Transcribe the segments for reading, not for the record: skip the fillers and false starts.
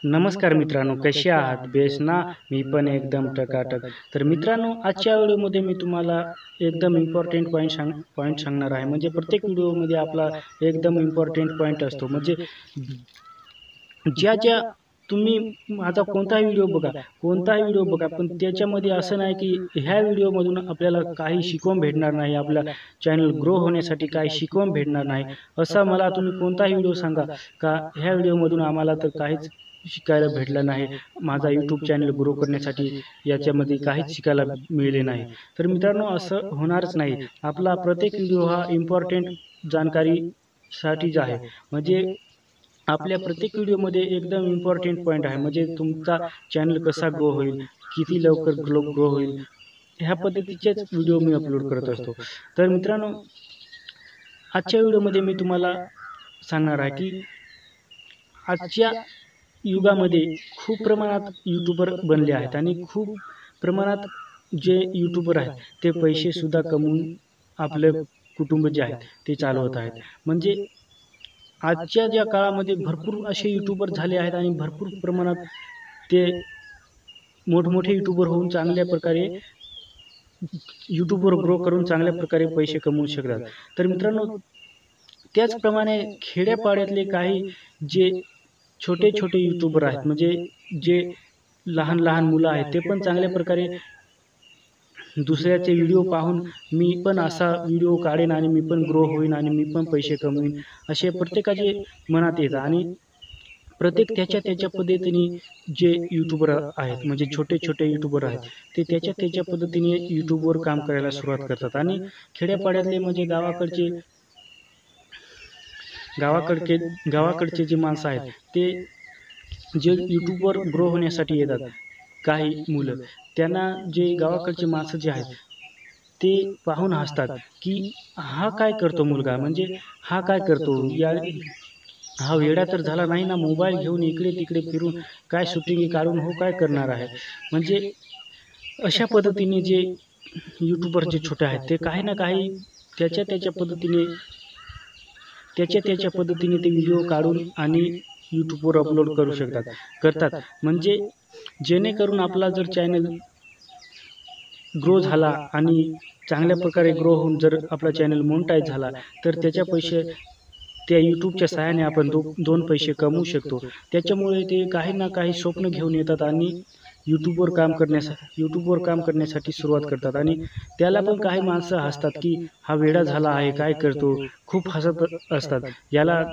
नमस्कार मित्रांनो, कसे आहात? बेस ना? मी पण एकदम टकाटक. तर मित्रांनो, आजच्या व्हिडिओमध्ये मी तुम्हाला एकदम इम्पॉर्टंट पॉईंट सांगणार आहे. म्हणजे प्रत्येक व्हिडिओमध्ये आपला एकदम इम्पॉर्टंट पॉईंट असतो. म्हणजे ज्या तुम्ही माझा कोणताही व्हिडिओ बघा, पण त्याच्यामध्ये असं नाही की ह्या व्हिडिओमधून आपल्याला काही शिकवण भेटणार नाही, आपल्या चॅनल ग्रो होण्यासाठी काही शिकवण भेटणार नाही. असा मला तुम्ही कोणताही व्हिडिओ सांगा का ह्या व्हिडिओमधून आम्हाला तर काहीच शिकायला भेटलं नाही, माझा यूट्यूब चॅनल ग्रो करण्यासाठी याच्यामध्ये काहीच शिकायला मिळाले नाही. तर मित्रांनो, असं होणारच नाही. आपला प्रत्येक व्हिडिओ हा इम्पॉर्टंट जाणकारीसाठीच आहे. म्हणजे आपल्या प्रत्येक व्हिडिओमध्ये एकदम इम्पॉर्टंट पॉईंट आहे. म्हणजे तुमचा चॅनल कसा ग्रो होईल, किती लवकर ग्रो होईल, ह्या पद्धतीचेच व्हिडिओ मी अपलोड करत असतो. तर मित्रांनो, आजच्या व्हिडिओमध्ये मी तुम्हाला सांगणार आहे की आजच्या युगामध्ये खूप प्रमाणात यूट्यूबर बनले आहेत आणि खूप प्रमाणात जे यूट्यूबर आहेत ते पैसेसुद्धा कमवून आपले कुटुंब जे आहेत ते चालवत आहेत. म्हणजे आजच्या ज्या काळामध्ये भरपूर असे यूट्यूबर झाले आहेत आणि भरपूर प्रमाणात ते मोठमोठे यूट्यूबर होऊन चांगल्या प्रकारे यूट्यूबवर ग्रो करून चांगल्या प्रकारे पैसे कमवू शकतात. तर मित्रांनो, त्याचप्रमाणे खेड्यापाड्यातले काही जे छोटे-छोटे यूट्यूबर आहेत, म्हणजे जे लहान-लहान मुलं आहेत, ते पण चांगल्या प्रकारे दुसऱ्याचे व्हिडिओ पाहून मी पण असा व्हिडिओ काढेन आणि मी पण ग्रो होईन आणि मी पण पैसे कमवीन, असे प्रत्येकाचे मनात येतं. आणि प्रत्येक त्याच्या पद्धतीने जे यूट्यूबर आहेत, म्हणजे छोटे-छोटे यूट्यूबर आहेत, ते त्याच्या पद्धतीने यूट्यूबवर काम करायला सुरुवात करतात. आणि खेड्यापाड्यातले म्हणजे गावाकडचे गावाकडचे जे माणसं आहेत, ते जे यूट्यूबवर ग्रो होण्यासाठी येतात, काही मुलं, त्यांना जे गावाकडचे माणसं जे आहेत, ते पाहून हसतात, की हा काय करतो मुलगा? म्हणजे हा काय करतो? हा वेडा तर झाला नाही ना? मोबाईल घेऊन इकडे-तिकडे फिरून काय शूटिंग काढून हो काय करणार आहे? म्हणजे अशा पद्धतीने जे यूट्यूबर जे छोटे आहेत, ते काही ना काही त्याच्या त्याच्या पद्धतीने त्याच्या पद्धतीने ते व्हिडिओ काढून आणि यूट्यूबवर अपलोड करतात. म्हणजे जेणेकरून आपला जर चॅनल ग्रो झाला आणि चांगल्या प्रकारे ग्रो होऊन जर आपला चॅनल मोनेटाईज झाला, तर त्याच्या पैसे त्या यूट्यूबच्या सहाय्याने आपण दोन पैसे कमवू शकतो. त्याच्यामुळे ते काही ना काही स्वप्न घेऊन येतात आणि यूट्यूबवर काम करण्यासाठी सुरुवात करतात. आणि त्याला पण काही माणसं हसतात, की हा वेडा झाला आहे, काय करतो? खूप हसत असतात. याला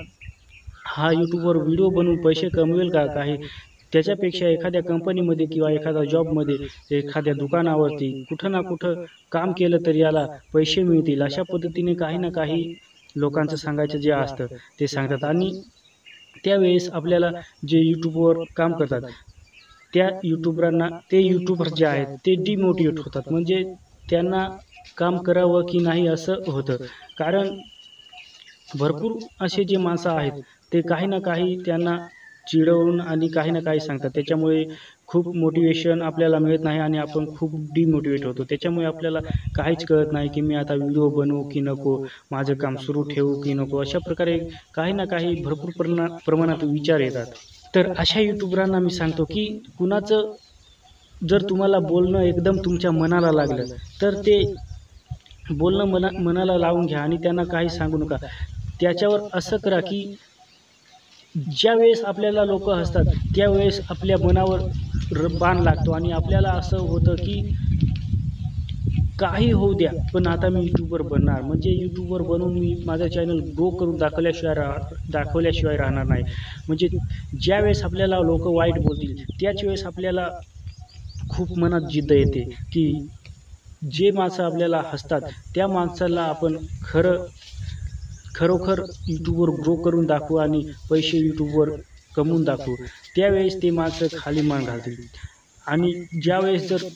हा यूट्यूबवर व्हिडिओ बनवून पैसे कमवेल का काही? त्याच्यापेक्षा एखाद्या कंपनीमध्ये किंवा एखाद्या जॉबमध्ये, एखाद्या दुकानावरती कुठं ना कुठं काम केलं तर याला पैसे मिळतील. अशा पद्धतीने काही ना काही लोकांचं सांगायचं जे असतं ते सांगतात. आणि त्यावेळेस आपल्याला जे यूट्यूबवर काम करतात, त्या ते यूट्यूबर जे आहेत ते डिमोटिव्हेट होतात. म्हणजे त्यांना काम करावं की नाही असं होतं. कारण भरपूर असे जे माणसं आहेत, ते काही ना काही त्यांना चिडवून आणि काही ना काही सांगतात. त्याच्यामुळे खूप मोटिव्हेशन आपल्याला मिळत नाही आणि आपण खूप डिमोटिव्हेट होतो. त्याच्यामुळे आपल्याला काहीच कळत नाही, की मी आता व्हिडिओ बनवू की नको? माझं काम सुरू ठेवू की नको? अशा प्रकारे काही ना काही भरपूर प्रमाणात विचार येतात. तर अशा यूट्यूबरांना मी सांगतो, की कुणाचं जर तुम्हाला बोलणं एकदम तुमच्या मनाला लागलं, तर ते बोलणं मनाला लावून घ्या आणि त्यांना काही सांगू नका. त्याच्यावर असं करा, की ज्यावेळेस आपल्याला लोकं हसतात, त्यावेळेस आपल्या मनावर बाण लागतो आणि आपल्याला असं होतं, की काही होऊ द्या, पण आता मी यूट्यूबर बनणार. म्हणजे यूट्यूबर बनून मी माझा चॅनल ग्रो करून दाखवल्याशिवाय राहणार नाही. म्हणजे ज्यावेळेस आपल्याला लोकं वाईट बोलतील, त्याच वेळेस आपल्याला खूप मनात जिद्द येते, की जे माणसं आपल्याला हसतात, त्या माणसाला आपण खरोखर यूट्यूबवर ग्रो करून दाखवू आणि पैसे यूट्यूबवर कमवून दाखवू. त्यावेळेस ते माणसं खाली मान घालतील. आणि ज्यावेळेस जर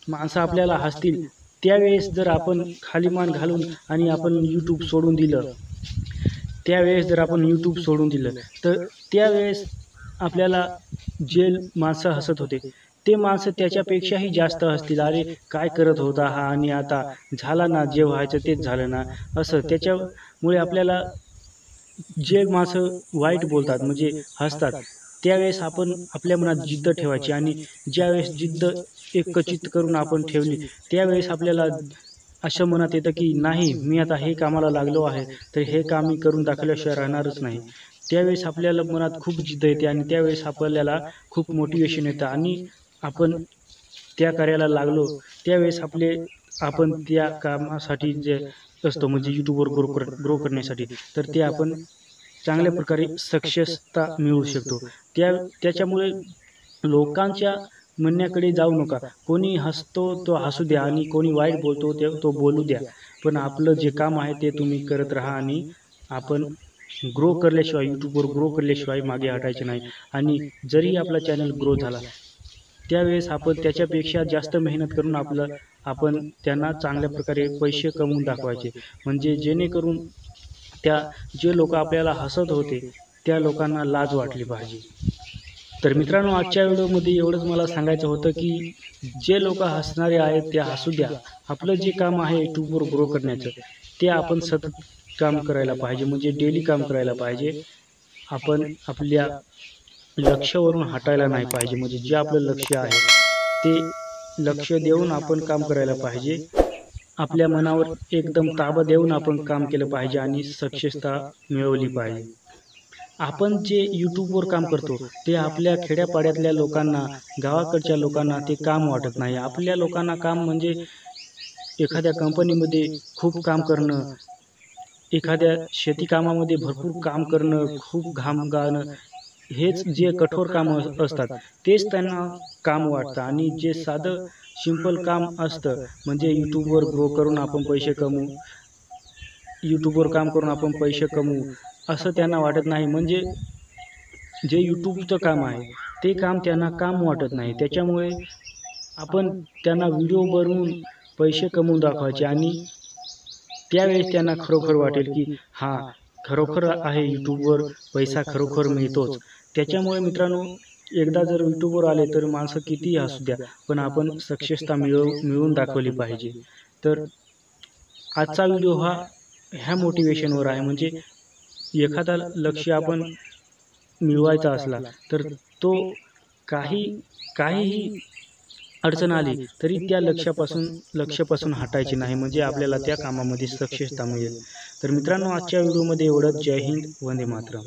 माणसं आपल्याला हसतील, त्यावेळेस जर आपण खाली मान घालून आणि जर आपण यूट्यूब सोडून दिलं, तर त्यावेळेस आपल्याला जे माणसं हसत होते, ते माणसं त्याच्यापेक्षाही जास्त हसतील. "अरे, काय करत होता हा आणि आता झाला ना, जे व्हायचं तेच झालं ना." असं. त्याच्यामुळे आपल्याला जे माणसं वाईट बोलतात म्हणजे हसतात, त्यावेळेस आपण आपल्या मनात जिद्द ठेवायची आणि ज्यावेळेस जिद्द एकचित्त करून आपण ठेवली त्यावेळेस आपल्याला असं मनात येतं की नाही, मी आता हे कामाला लागलो आहे तर हे काम मी करून दाखवल्याशिवाय राहणारच नाही. त्यावेळेस आपल्याला मनात खूप जिद्द येते आणि त्यावेळेस आपल्याला खूप मोटिवेशन येतं आणि आपण त्या कार्याला लागलो त्यावेळेस आपण त्या कामासाठी जे असतो म्हणजे यूट्यूबवर ग्रो करण्यासाठी तर ते आपण चांगल्या प्रकारे सक्सेसता मिळवू शकतो. त्याच्यामुळे लोकांच्या म्हणण्याकडे जाऊ नका. कोणी हसतो तो हसू द्या आणि कोणी वाईट बोलतो तो बोलू द्या. पण आपलं जे काम आहे ते तुम्ही करत राहा आणि आपण ग्रो करल्याशिवाय यूट्यूबवर ग्रो करल्याशिवाय मागे हटायचे नाही. आणि जरी आपला चॅनल ग्रो झाला त्यावेळेस आपण त्याच्यापेक्षा जास्त मेहनत करून आपण त्यांना चांगल्या प्रकारे पैसे कमवून दाखवायचे. म्हणजे जेणेकरून जे लोक आपल्याला हसत होते त्या लोकांना लाज वाटली पाहिजे. तर मित्रांनो, आजच्या व्हिडिओमध्ये एवढंच मला सांगायचं होतं की जे लोक हसणारे आहेत ते हसू द्या. आपलं जे काम आहे यूट्यूबवर ग्रो करण्याचं ते आपण सतत काम करायला पाहिजे, म्हणजे डेली काम करायला पाहिजे. आपण आपल्या लक्ष्यावरून हटायला नाही पाहिजे. म्हणजे जे आपलं लक्ष आहे ते लक्ष देऊन आपण काम करायला पाहिजे. आपल्या मनावर एकदम ताबा देऊन आपण काम केलं पाहिजे आणि सक्सेसता मिळवली पाहिजे. आपण जे यूट्यूबवर काम करतो ते आपल्या खेड्यापाड्यातल्या लोकांना, गावाकडच्या लोकांना ते काम वाटत नाही. आपल्या लोकांना काम म्हणजे एखाद्या कंपनीमध्ये खूप काम करणं, एखाद्या शेती कामामध्ये भरपूर काम करणं, खूप घाम गाळणं, हेच जे कठोर कामं असतात तेच त्यांना काम वाटतं. आणि जे साधं सिंपल काम असतं म्हणजे यूट्यूबवर काम करून आपण पैसे कमवू असं त्यांना वाटत नाही. म्हणजे जे यूट्यूबचं काम आहे ते काम त्यांना काम वाटत नाही. त्याच्यामुळे आपण त्यांना व्हिडिओ बनवून पैसे कमवून दाखवायचे आणि त्यावेळेस त्यांना खरोखर वाटेल की हां, खरोखर आहे यूट्यूबवर पैसा खरोखर मिळतोच. त्याच्यामुळे मित्रांनो, एकदा जर यूट्यूबवर आले तर माणसं कितीही असू द्या, पण आपण सक्सेसता मिळवून दाखवली पाहिजे. तर आजचा व्हिडिओ ह्या मोटिवेशनवर आहे. म्हणजे एखादा लक्ष्य आपण मिळवायचा असला तर तो काही काहीही अडचण आली तरी त्या लक्ष्यापासून हटायची नाही. म्हणजे आपल्याला त्या कामामध्ये सक्सेसता मिळेल. तर मित्रांनो, आजच्या व्हिडिओमध्ये एवढंच. जय हिंद, वंदे मातरम.